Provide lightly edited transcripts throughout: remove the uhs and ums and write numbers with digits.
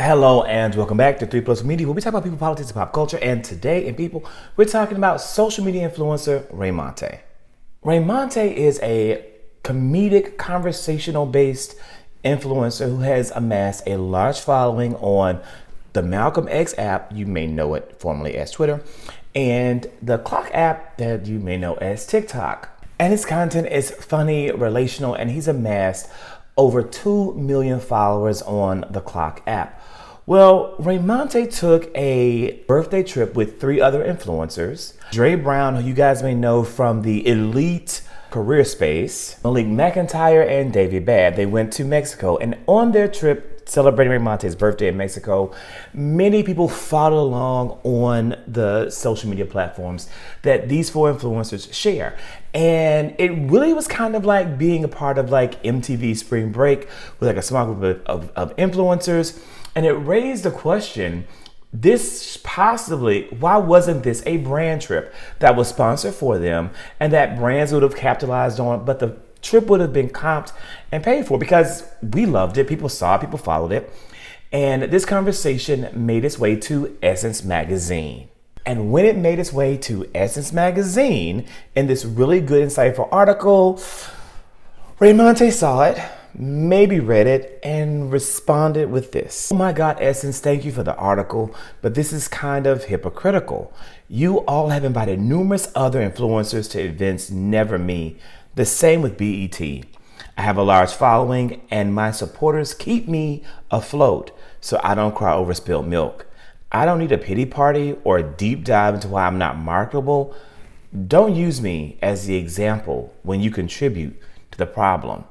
Hello and welcome back to 3 Plus Media, where we talk about people, politics, and pop culture. And today in People, we're talking about social media influencer Raymonte. Raymonte is a comedic, conversational-based influencer who has amassed a large following on the Malcolm X app, you may know it formerly as Twitter, and the Clock app that you may know as TikTok. And his content is funny, relational, and he's amassed over 2 million followers on the Clock app. Well, Raymonte took a birthday trip with 3 other influencers. Dre Brown, who you guys may know from the elite career space, Malik McIntyre, and David Babb. They went to Mexico, and on their trip celebrating Raymonte's birthday in Mexico, many people followed along on the social media platforms that these 4 influencers share. And it really was kind of like being a part of like MTV Spring Break with like a small group of influencers. And it raised the question, why wasn't this a brand trip that was sponsored for them and that brands would have capitalized on, but the trip would have been comped and paid for because we loved it, people saw it, people followed it. And this conversation made its way to Essence Magazine. And when it made its way to Essence Magazine, in this really good, insightful article, Raymonte saw it, maybe read it, and responded with this. Oh my God, Essence, thank you for the article, but this is kind of hypocritical. You all have invited numerous other influencers to events, never me. The same with BET. I have a large following and my supporters keep me afloat so I don't cry over spilled milk. I don't need a pity party or a deep dive into why I'm not marketable. Don't use me as the example when you contribute to the problem.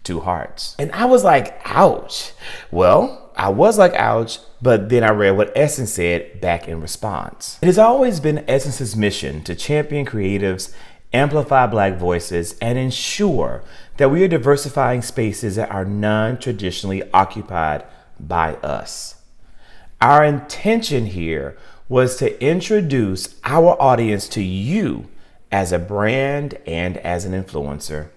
2 hearts. And I was like, ouch. Well, I was like, ouch, but then I read what Essence said back in response. It has always been Essence's mission to champion creatives, amplify Black voices, and ensure that we are diversifying spaces that are non-traditionally occupied by us. Our intention here was to introduce our audience to you as a brand and as an influencer.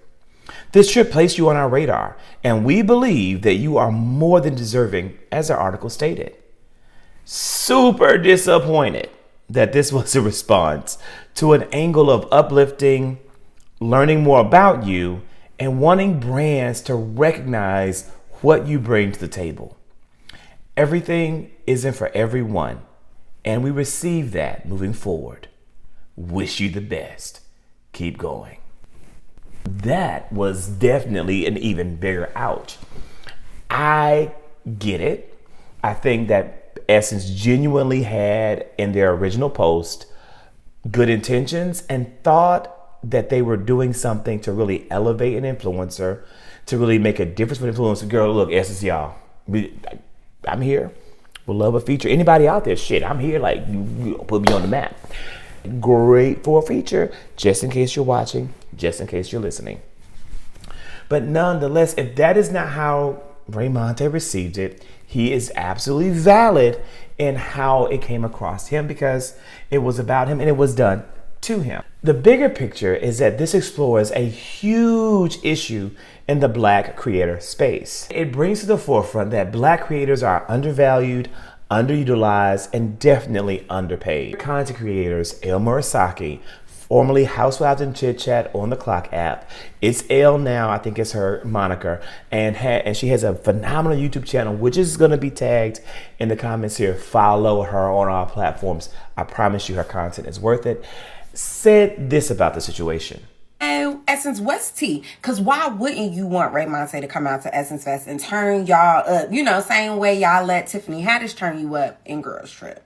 This trip placed you on our radar, and we believe that you are more than deserving, as our article stated. Super disappointed that this was a response to an angle of uplifting, learning more about you, and wanting brands to recognize what you bring to the table. Everything isn't for everyone, and we receive that moving forward. Wish you the best. Keep going. That was definitely an even bigger ouch. I get it. I think that Essence genuinely had in their original post good intentions and thought that they were doing something to really elevate an influencer, to really make a difference for an influencer. Girl, look, Essence, y'all, I'm here. We'll love a feature. Anybody out there, shit, I'm here. Like, you put me on the map. Great for a feature, just in case you're watching, just in case you're listening. But nonetheless, if that is not how Raymonte received it, he is absolutely valid in how it came across him because it was about him and it was done to him. The bigger picture is that this explores a huge issue in the Black creator space. It brings to the forefront that Black creators are undervalued, underutilized, and definitely underpaid. Content creators, Elle Murasaki, formerly Housewives and Chit Chat on the Clock app. It's Elle now, I think it's her moniker, and she has a phenomenal YouTube channel, which is going to be tagged in the comments here. Follow her on our platforms. I promise you her content is worth it. Said this about the situation. Essence West Tea, because why wouldn't you want Raymonte to come out to Essence Fest and turn y'all up, same way y'all let Tiffany Haddish turn you up in Girls Trip?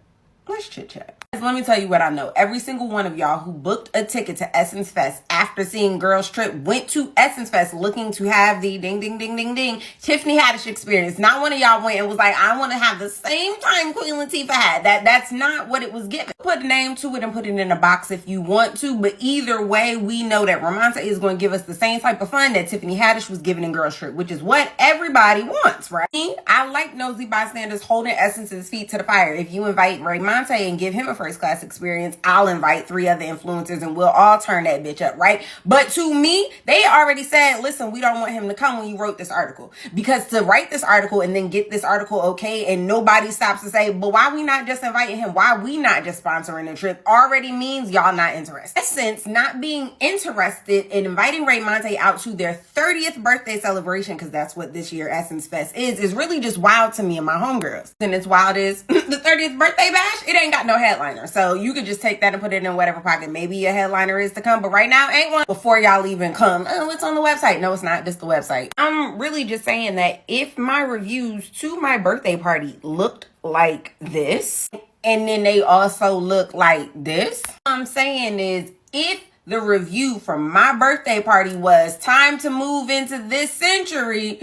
Let's chit chat. Let me tell you what I know. Every single one of y'all who booked a ticket to Essence Fest after seeing Girls Trip went to Essence Fest looking to have the ding, ding, ding, ding, ding Tiffany Haddish experience. Not one of y'all went and was like, I want to have the same time Queen Latifah had. That's not what it was given. Put a name to it and put it in a box if you want to, but either way, we know that Raymonte is going to give us the same type of fun that Tiffany Haddish was given in Girls Trip, which is what everybody wants, right? I like nosy bystanders holding Essence's feet to the fire. If you invite Raymonte and give him a first class experience. I'll invite 3 other influencers and we'll all turn that bitch up, right? But to me, they already said, listen, we don't want him to come when you wrote this article. Because to write this article and then get this article okay, and nobody stops to say, but why we not just inviting him? Why we not just sponsoring the trip? Already means y'all not interested. Since not being interested in inviting Raymonte out to their 30th birthday celebration, because that's what this year Essence Fest is really just wild to me and my homegirls. And it's wild is the 30th birthday bash, it ain't got no headliner. So you could just take that and put it in whatever pocket. Maybe a headliner is to come, but right now ain't one. Before y'all even come, oh, it's on the website. No, it's not. Just the website. I'm really just saying that if my reviews to my birthday party looked like this, and then they also look like this, what I'm saying is, if the review from my birthday party was time to move into this century,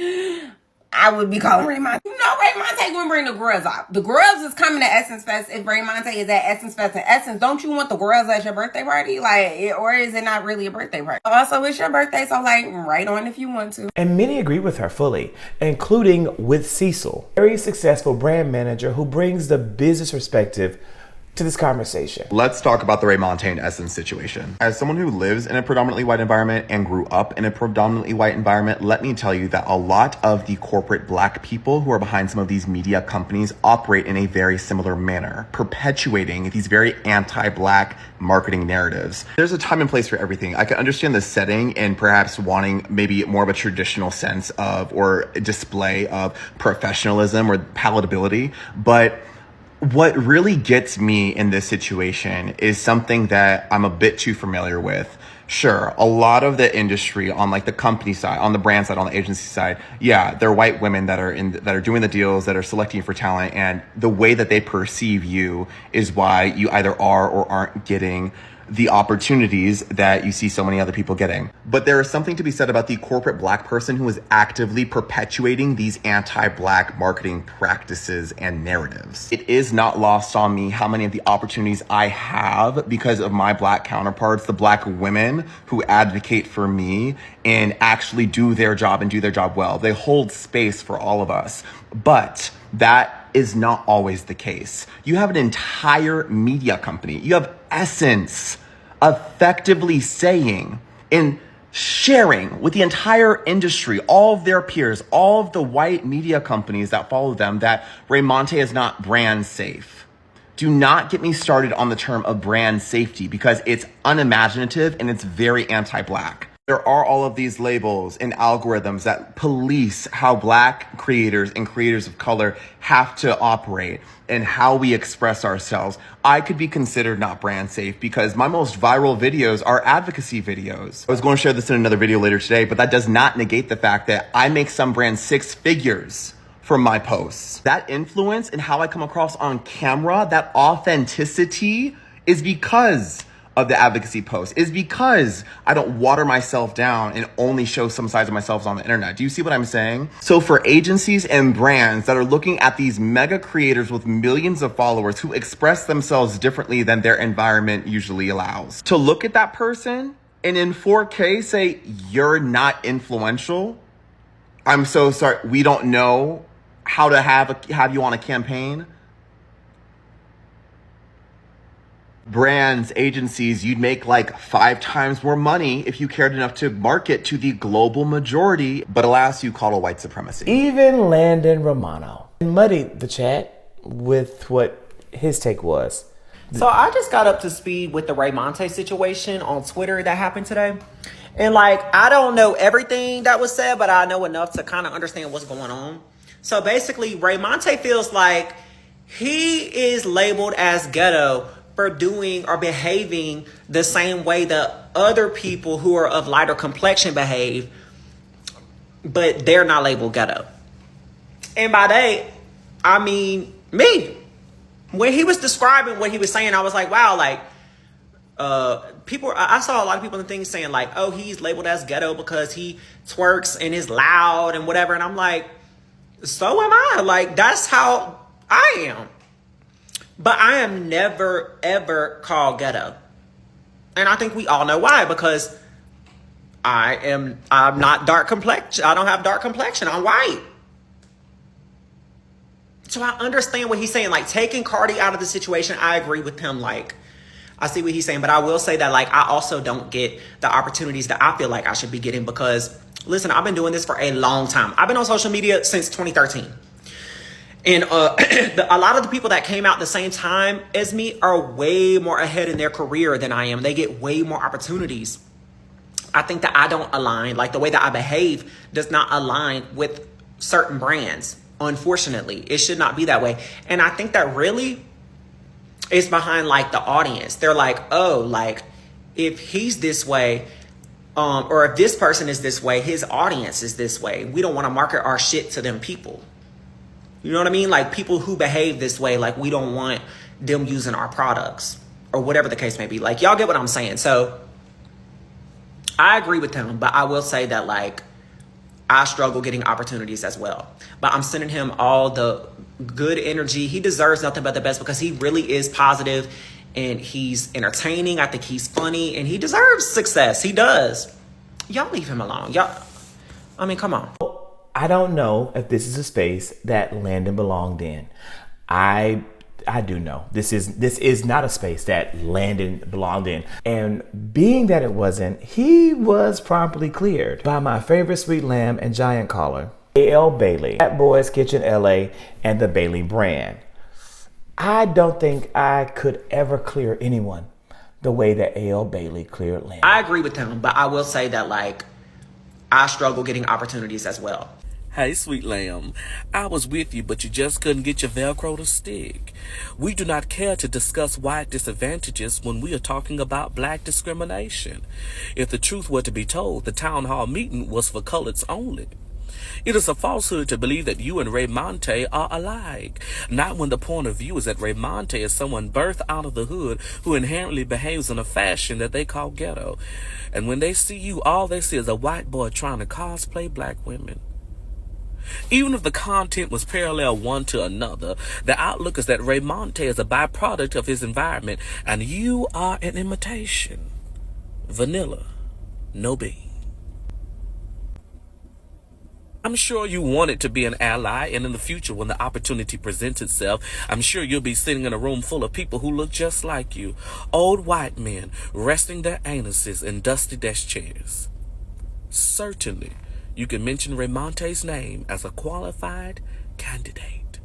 I would be calling Raymonte. You know, Raymonte gonna bring the girls out. The girls is coming to Essence Fest. If Raymonte is at Essence Fest and Essence, don't you want the girls at your birthday party? Like, or is it not really a birthday party? Also, it's your birthday, so like, right on if you want to. And many agree with her fully, including with Cecil, very successful brand manager who brings the business perspective to this conversation. Let's talk about the Raymonte and Essence situation. As someone who lives in a predominantly white environment and grew up in a predominantly white environment, let me tell you that a lot of the corporate black people who are behind some of these media companies operate in a very similar manner, perpetuating these very anti-black marketing narratives. There's a time and place for everything. I can understand the setting and perhaps wanting maybe more of a traditional sense of or display of professionalism or palatability, but what really gets me in this situation is something that I'm a bit too familiar with. Sure, a lot of the industry on like the company side, on the brand side, on the agency side, yeah, they're white women that are doing the deals, that are selecting for talent, and the way that they perceive you is why you either are or aren't getting the opportunities that you see so many other people getting. But there is something to be said about the corporate black person who is actively perpetuating these anti-black marketing practices and narratives. It is not lost on me how many of the opportunities I have because of my black counterparts, the black women who advocate for me and actually do their job and do their job well. They hold space for all of us. But that is not always the case. You have an entire media company. You have Essence effectively saying and sharing with the entire industry, all of their peers, all of the white media companies that follow them, that Raymonte is not brand safe. Do not get me started on the term of brand safety because it's unimaginative and it's very anti-black. There are all of these labels and algorithms that police how black creators and creators of color have to operate and how we express ourselves. I could be considered not brand safe because my most viral videos are advocacy videos. I was going to share this in another video later today, but that does not negate the fact that I make some brands 6 figures from my posts. That influence and how I come across on camera, that authenticity is because of the advocacy post, is because I don't water myself down and only show some sides of myself on the internet. Do you see what I'm saying? So for agencies and brands that are looking at these mega creators with millions of followers who express themselves differently than their environment usually allows, to look at that person and in 4K say, you're not influential, I'm so sorry, we don't know how to have you on a campaign. Brands, agencies, you'd make like 5 times more money if you cared enough to market to the global majority, but alas, you call it white supremacy. Even Landon Romano muddied the chat with what his take was. So I just got up to speed with the Raymonte situation on Twitter that happened today. And like, I don't know everything that was said, but I know enough to kind of understand what's going on. So basically, Raymonte feels like he is labeled as ghetto for doing or behaving the same way that other people who are of lighter complexion behave, but they're not labeled ghetto. And by that, I mean me. When he was describing what he was saying, I was like, wow, like, I saw a lot of people in things saying like, oh, he's labeled as ghetto because he twerks and is loud and whatever. And I'm like, so am I. Like, that's how I am. But I am never, ever called ghetto. And I think we all know why, because I'm not dark complexion. I don't have dark complexion. I'm white. So I understand what he's saying. Like, taking Cardi out of the situation, I agree with him. Like, I see what he's saying. But I will say that, like, I also don't get the opportunities that I feel like I should be getting because, listen, I've been doing this for a long time. I've been on social media since 2013. And a lot of the people that came out the same time as me are way more ahead in their career than I am. They get way more opportunities. I think that I don't align. Like, the way that I behave does not align with certain brands. Unfortunately, it should not be that way. And I think that really is behind, like, the audience. They're like, oh, like, if he's this way, or if this person is this way, his audience is this way. We don't want to market our shit to them people. You know what I mean? Like, people who behave this way, like, we don't want them using our products or whatever the case may be. Like, y'all get what I'm saying? So I agree with him, but I will say that, like, I struggle getting opportunities as well. But I'm sending him all the good energy. He deserves nothing but the best because he really is positive and he's entertaining. I think he's funny and he deserves success. He does. Y'all leave him alone. Y'all, I mean, come on. I don't know if this is a space that Landon belonged in. I do know this is not a space that Landon belonged in. And being that it wasn't, he was promptly cleared by my favorite sweet lamb and giant caller, Elle Bailey, at Boys Kitchen LA and the Bailey brand. I don't think I could ever clear anyone the way that Elle Bailey cleared Landon. I agree with him, but I will say that, like, I struggle getting opportunities as well. Hey, sweet lamb, I was with you, but you just couldn't get your Velcro to stick. We do not care to discuss white disadvantages when we are talking about black discrimination. If the truth were to be told, the town hall meeting was for coloreds only. It is a falsehood to believe that you and Raymonte are alike. Not when the point of view is that Raymonte is someone birthed out of the hood who inherently behaves in a fashion that they call ghetto. And when they see you, all they see is a white boy trying to cosplay black women. Even if the content was parallel one to another, the outlook is that Raymonte is a byproduct of his environment and you are an imitation. Vanilla, no bean. I'm sure you wanted to be an ally, and in the future when the opportunity presents itself, I'm sure you'll be sitting in a room full of people who look just like you. Old white men resting their anuses in dusty desk chairs. Certainly, you can mention Raymonte's name as a qualified candidate.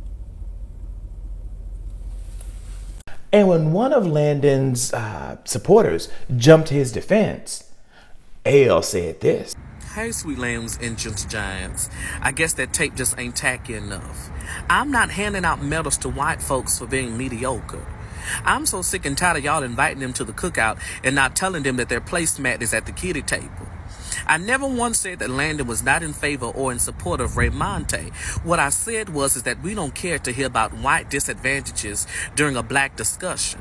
And when one of Landon's supporters jumped to his defense, Elle said this. Hey, sweet lambs and gentle giants. I guess that tape just ain't tacky enough. I'm not handing out medals to white folks for being mediocre. I'm so sick and tired of y'all inviting them to the cookout and not telling them that their placemat is at the kiddie table. I never once said that Landon was not in favor or in support of Raymonte. What I said was that we don't care to hear about white disadvantages during a black discussion.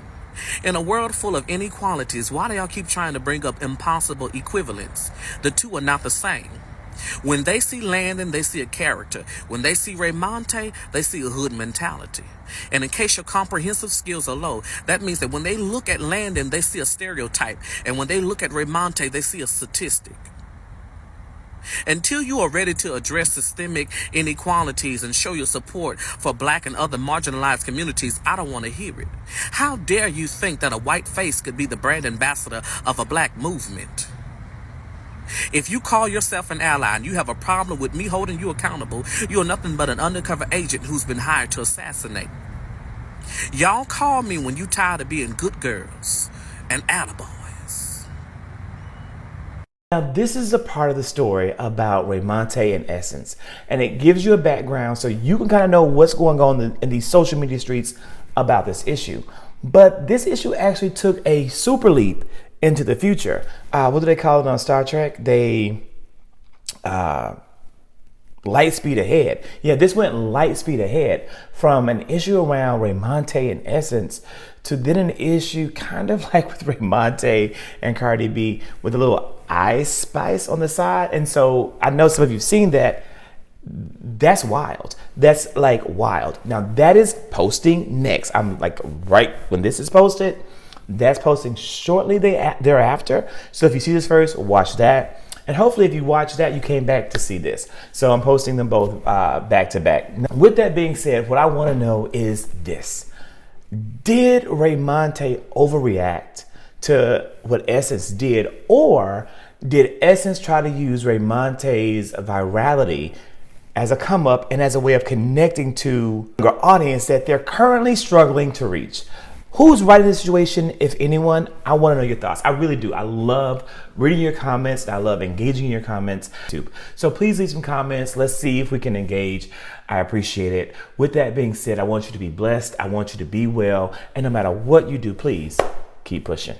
In a world full of inequalities, why do y'all keep trying to bring up impossible equivalents? The two are not the same. When they see Landon, they see a character. When they see Raymonte, they see a hood mentality. And in case your comprehensive skills are low, that means that when they look at Landon, they see a stereotype. And when they look at Raymonte, they see a statistic. Until you are ready to address systemic inequalities and show your support for black and other marginalized communities, I don't want to hear it. How dare you think that a white face could be the brand ambassador of a black movement? If you call yourself an ally and you have a problem with me holding you accountable, you're nothing but an undercover agent who's been hired to assassinate. Y'all call me when you tired of being good girls and attaboys. Now, this is a part of the story about Raymonte and Essence, and it gives you a background so you can kind of know what's going on in these social media streets about this issue. But this issue actually took a super leap into the future. What do they call it on Star Trek? They light speed ahead. Yeah, this went light speed ahead from an issue around Raymonte and Essence to then an issue kind of like with Raymonte and Cardi B with a little Ice Spice on the side. And so I know some of you've seen that. That's wild. That's like wild. Now that is posting next. I'm like right when this is posted, that's posting shortly thereafter. So if you see this first, watch that. And hopefully if you watched that, you came back to see this. So I'm posting them both back to back. Now, with that being said, what I want to know is this. Did Raymonte overreact to what Essence did, or did Essence try to use Raymonte's virality as a come up and as a way of connecting to an audience that they're currently struggling to reach? Who's right in this situation, if anyone? I want to know your thoughts. I really do. I love reading your comments. I love engaging in your comments too. So please leave some comments. Let's see if we can engage. I appreciate it. With that being said, I want you to be blessed. I want you to be well. And no matter what you do, please keep pushing.